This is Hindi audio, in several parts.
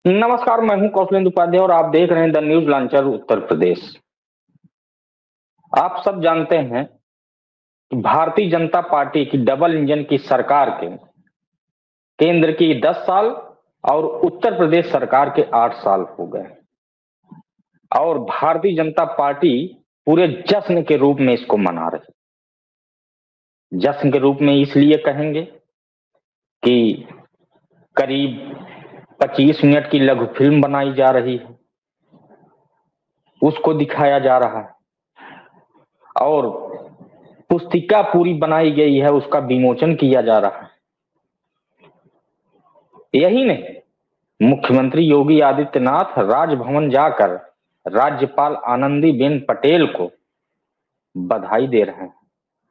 नमस्कार, मैं हूं कौशलेंद्र उपाध्याय और आप देख रहे हैं the news launcher Uttar Pradesh. आप सब जानते हैं कि भारतीय जनता पार्टी की डबल इंजन की सरकार के केंद्र की 10 साल और उत्तर प्रदेश सरकार के 8 साल हो गए और भारतीय जनता पार्टी पूरे जश्न के रूप में इसको मना रही। जश्न के रूप में इसलिए कहेंगे कि करीब 25 मिनट की लघु फिल्म बनाई जा रही है, उसको दिखाया जा रहा है और पुस्तिका पूरी बनाई गई है, उसका विमोचन किया जा रहा है। यही नहीं, मुख्यमंत्री योगी आदित्यनाथ राजभवन जाकर राज्यपाल आनंदीबेन पटेल को बधाई दे रहे हैं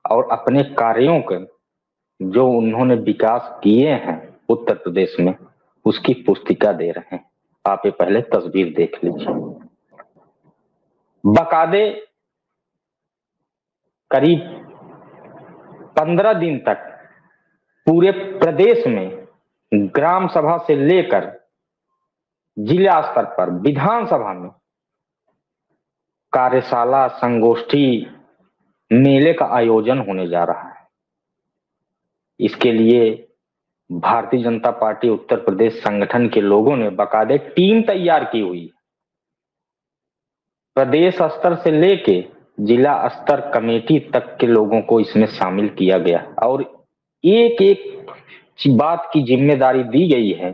और अपने कार्यों के जो उन्होंने विकास किए हैं उत्तर प्रदेश में उसकी पुस्तिका दे रहे हैं। आप ये पहले तस्वीर देख लीजिए। बकायदे करीब 15 दिन तक पूरे प्रदेश में ग्राम सभा से लेकर जिला स्तर पर विधानसभा में कार्यशाला, संगोष्ठी, मेले का आयोजन होने जा रहा है। इसके लिए भारतीय जनता पार्टी उत्तर प्रदेश संगठन के लोगों ने बाकायदे टीम तैयार की हुई है। प्रदेश स्तर से लेके जिला स्तर कमेटी तक के लोगों को इसमें शामिल किया गया और एक एक बात की जिम्मेदारी दी गई है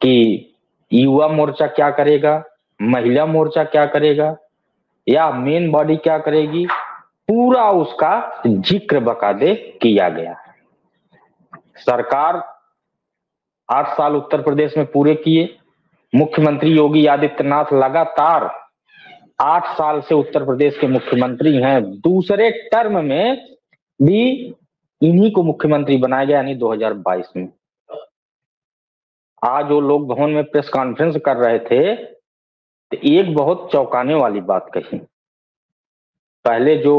कि युवा मोर्चा क्या करेगा, महिला मोर्चा क्या करेगा या मेन बॉडी क्या करेगी, पूरा उसका जिक्र बाकायदे किया गया है। सरकार 8 साल उत्तर प्रदेश में पूरे किए। मुख्यमंत्री योगी आदित्यनाथ लगातार 8 साल से उत्तर प्रदेश के मुख्यमंत्री हैं। दूसरे टर्म में भी इन्हीं को मुख्यमंत्री बनाया गया, यानी 2022 में। आज वो लोग भवन में प्रेस कॉन्फ्रेंस कर रहे थे तो एक बहुत चौंकाने वाली बात कही। पहले जो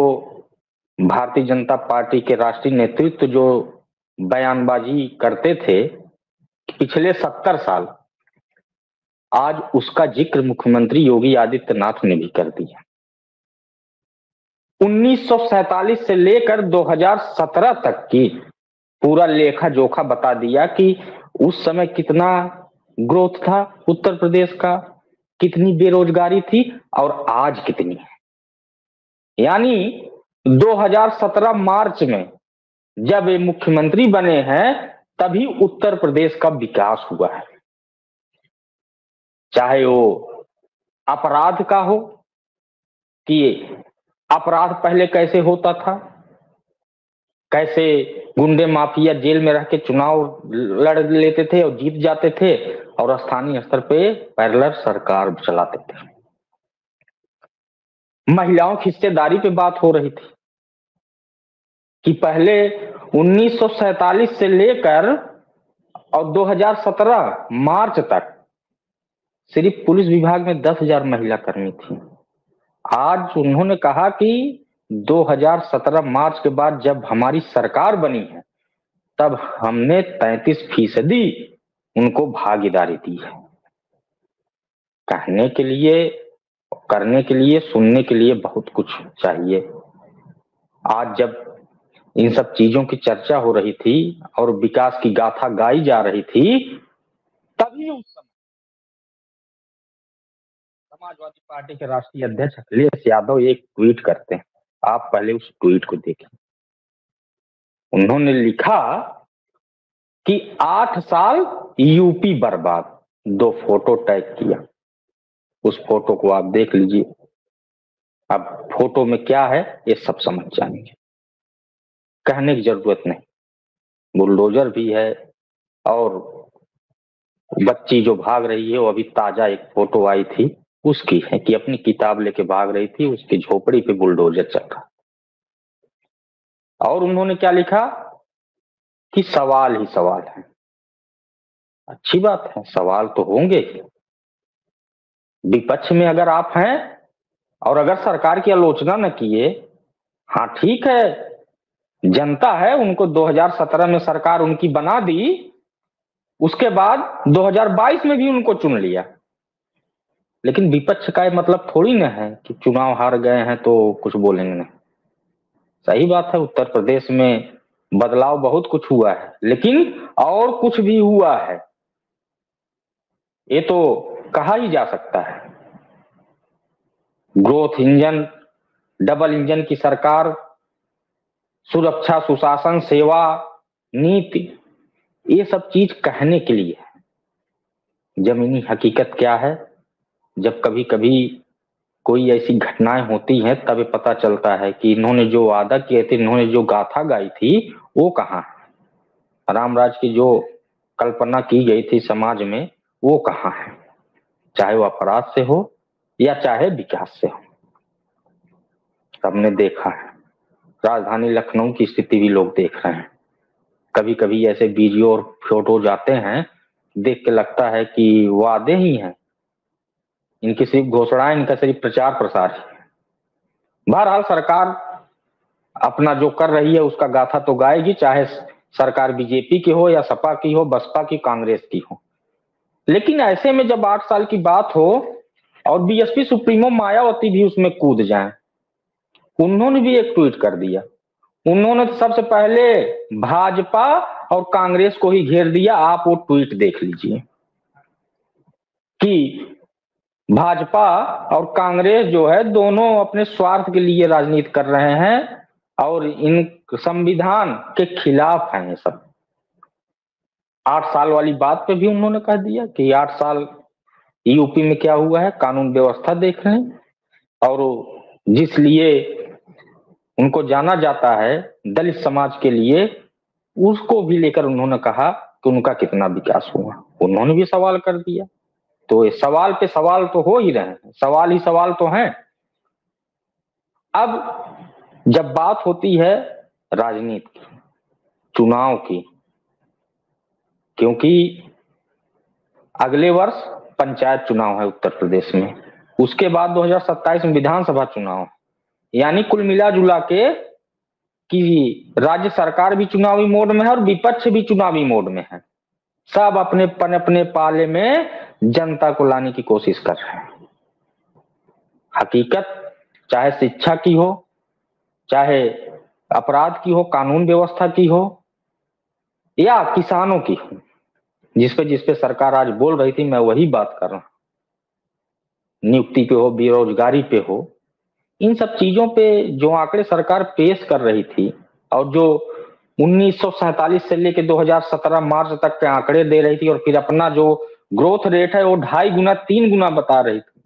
भारतीय जनता पार्टी के राष्ट्रीय नेतृत्व जो बयानबाजी करते थे पिछले 70 साल, आज उसका जिक्र मुख्यमंत्री योगी आदित्यनाथ ने भी कर दिया। 1947 से लेकर 2017 तक की पूरा लेखा जोखा बता दिया कि उस समय कितना ग्रोथ था उत्तर प्रदेश का, कितनी बेरोजगारी थी और आज कितनी है। यानी 2017 मार्च में जब ये मुख्यमंत्री बने हैं तभी उत्तर प्रदेश का विकास हुआ है। चाहे वो अपराध का हो कि अपराध पहले कैसे होता था, कैसे गुंडे माफिया जेल में रह के चुनाव लड़ लेते थे और जीत जाते थे और स्थानीय स्तर पे पैरेलल सरकार चलाते थे। महिलाओं की हिस्सेदारी पे बात हो रही थी कि पहले 1947 से लेकर और 2017 मार्च तक सिर्फ पुलिस विभाग में 10,000 महिला कर्मी थी। आज उन्होंने कहा कि 2017 मार्च के बाद जब हमारी सरकार बनी है तब हमने 33% उनको भागीदारी दी है। कहने के लिए, करने के लिए, सुनने के लिए बहुत कुछ चाहिए। आज जब इन सब चीजों की चर्चा हो रही थी और विकास की गाथा गाई जा रही थी, तभी उस समय समाजवादी पार्टी के राष्ट्रीय अध्यक्ष अखिलेश यादव एक ट्वीट करते हैं। आप पहले उस ट्वीट को देखें। उन्होंने लिखा कि 8 साल यूपी बर्बाद, 2 फोटो टैग किया। उस फोटो को आप देख लीजिए। अब फोटो में क्या है ये सब समझ जाएंगे, कहने की जरूरत नहीं। बुलडोजर भी है और बच्ची जो भाग रही है वो अभी ताजा एक फोटो आई थी उसकी है कि अपनी किताब लेके भाग रही थी, उसकी झोपड़ी पे बुलडोजर चल रहा। और उन्होंने क्या लिखा कि सवाल ही सवाल है। अच्छी बात है, सवाल तो होंगे। विपक्ष में अगर आप हैं और अगर सरकार की आलोचना न किए, हाँ ठीक है, जनता है, उनको 2017 में सरकार उनकी बना दी, उसके बाद 2022 में भी उनको चुन लिया। लेकिन विपक्ष का मतलब थोड़ी ना है कि चुनाव हार गए हैं तो कुछ बोलेंगे नहीं। सही बात है, उत्तर प्रदेश में बदलाव बहुत कुछ हुआ है, लेकिन और कुछ भी हुआ है ये तो कहा ही जा सकता है। ग्रोथ इंजन, डबल इंजन की सरकार, सुरक्षा, सुशासन, सेवा, नीति, ये सब चीज कहने के लिए है। जमीनी हकीकत क्या है, जब कभी कभी कोई ऐसी घटनाएं होती हैं तब पता चलता है कि इन्होंने जो वादा किए थे, इन्होंने जो गाथा गाई थी वो कहाँ है। रामराज की जो कल्पना की गई थी समाज में वो कहाँ है, चाहे वो अपराध से हो या चाहे विकास से हो। सबने देखा है, राजधानी लखनऊ की स्थिति भी लोग देख रहे हैं। कभी कभी ऐसे वीडियो और फोटो जाते हैं, देख के लगता है कि वादे ही हैं, इनकी सिर्फ घोषणाएं, इनका सिर्फ प्रचार प्रसार है। बहरहाल सरकार अपना जो कर रही है उसका गाथा तो गाएगी, चाहे सरकार बीजेपी की हो या सपा की हो, बसपा की, कांग्रेस की हो। लेकिन ऐसे में जब 8 साल की बात हो और बीएसपी सुप्रीमो मायावती भी उसमें कूद जाए, उन्होंने भी एक ट्वीट कर दिया। उन्होंने तो सबसे पहले भाजपा और कांग्रेस को ही घेर दिया। आप वो ट्वीट देख लीजिए कि भाजपा और कांग्रेस जो है दोनों अपने स्वार्थ के लिए राजनीति कर रहे हैं और इन संविधान के खिलाफ हैं ये सब। 8 साल वाली बात पे भी उन्होंने कह दिया कि 8 साल यूपी में क्या हुआ है, कानून व्यवस्था देख रहे हैं। और जिस लिए उनको जाना जाता है दलित समाज के लिए, उसको भी लेकर उन्होंने कहा कि उनका कितना विकास हुआ, उन्होंने भी सवाल कर दिया। तो ये सवाल पे सवाल तो हो ही रहे हैं, सवाल ही सवाल तो हैं। अब जब बात होती है राजनीति की, चुनाव की, क्योंकि अगले वर्ष पंचायत चुनाव है उत्तर प्रदेश में, उसके बाद 2027 में विधानसभा चुनाव, यानी कुल मिला जुला के कि राज्य सरकार भी चुनावी मोड में है और विपक्ष भी चुनावी मोड में है। सब अपने अपने पाले में जनता को लाने की कोशिश कर रहे हैं। हकीकत चाहे शिक्षा की हो, चाहे अपराध की हो, कानून व्यवस्था की हो, या किसानों की हो, जिसपे सरकार आज बोल रही थी, मैं वही बात कर रहा हूं। नियुक्ति पे हो, बेरोजगारी पे हो, इन सब चीजों पे जो आंकड़े सरकार पेश कर रही थी और जो 1947 से लेकर 2017 मार्च तक के आंकड़े दे रही थी और फिर अपना जो ग्रोथ रेट है वो 2.5 गुना 3 गुना बता रही थी,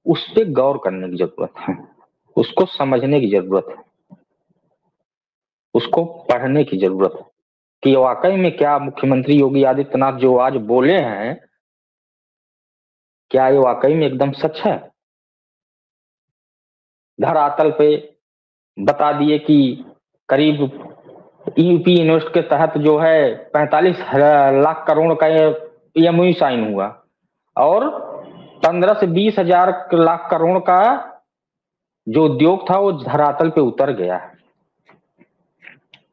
उस पर गौर करने की जरूरत है, उसको समझने की जरूरत है, उसको पढ़ने की जरूरत है कि वाकई में क्या मुख्यमंत्री योगी आदित्यनाथ जो आज बोले हैं, क्या ये वाकई में एकदम सच है। धरातल पे बता दिए कि करीब यूपी इन्वेस्ट के तहत जो है 45 लाख करोड़ का एमओयू साइन हुआ और 15 से 20 हजार लाख करोड़ का जो उद्योग था वो धरातल पे उतर गया है।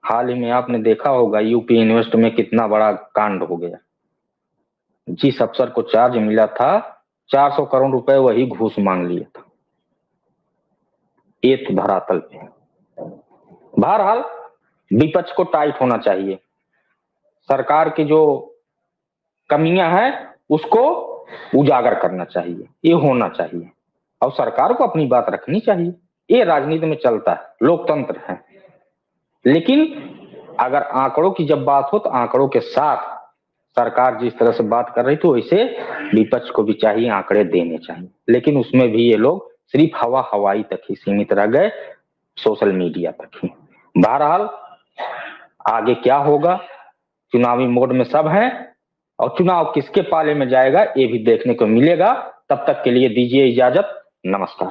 हाल ही में आपने देखा होगा यूपी इन्वेस्ट में कितना बड़ा कांड हो गया। जिस अफसर को चार्ज मिला था 400 करोड़ रुपए वही घूस मांग लिया था, एक धरातल पे। बहरहाल विपक्ष को टाइट होना चाहिए, सरकार की जो कमियां हैं उसको उजागर करना चाहिए, ये होना चाहिए और सरकार को अपनी बात रखनी चाहिए। ये राजनीति में चलता है, लोकतंत्र है। लेकिन अगर आंकड़ों की जब बात हो तो आंकड़ों के साथ सरकार जिस तरह से बात कर रही थी वैसे विपक्ष को भी चाहिए आंकड़े देने चाहिए। लेकिन उसमें भी ये लोग सिर्फ हवाई तक ही सीमित रह गए, सोशल मीडिया तक ही। बहरहाल आगे क्या होगा, चुनावी मोड में सब हैं और चुनाव किसके पाले में जाएगा ये भी देखने को मिलेगा। तब तक के लिए दीजिए इजाजत, नमस्कार।